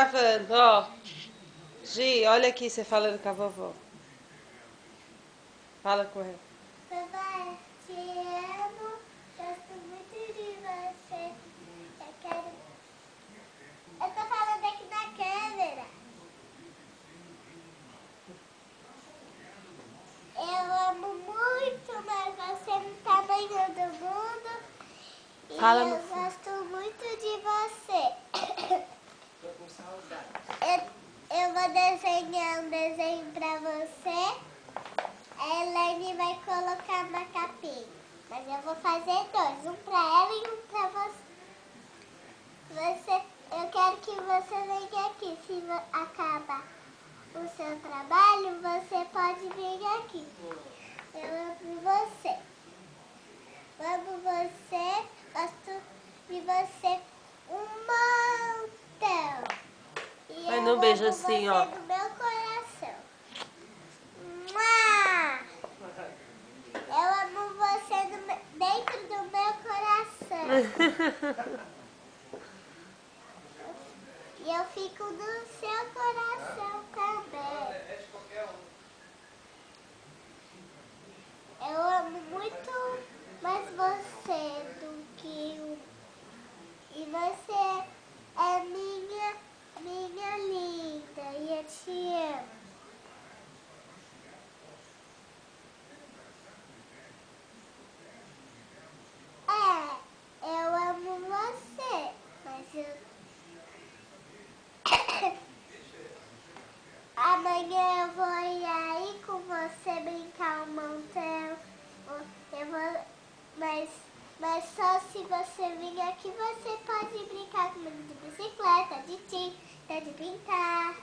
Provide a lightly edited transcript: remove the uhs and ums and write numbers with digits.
Gravando, ó. Gi, olha aqui você falando com a vovó. Fala com ela. Vovó, te amo, gosto muito de você. Eu quero. Eu tô falando aqui na câmera. Eu amo muito, mas você não tá tamanho do mundo. E Fala no eu fundo. gosto muito de você. Tô com saudade. Eu vou desenhar um desenho pra você. A Elaine vai colocar uma capinha. Mas eu vou fazer dois, um pra ela e um pra você. Eu quero que você venha aqui. Se acabar o seu trabalho, você pode vir aqui. Eu amo você. Amo você. Gosto de você um montão. E Vai eu no beijo amo assim, você ó. do meu coração. Mua! Eu amo você dentro do meu coração. E eu fico no seu coração também. Eu amo muito mais você do que o... E você é minha linda. E eu te amo. Eu amo você. Mas eu... Amanhã eu vou ir aí com você brincar um montão. Eu vou, mas só se você vir aqui você pode brincar comigo de bicicleta, de tinta, de pintar.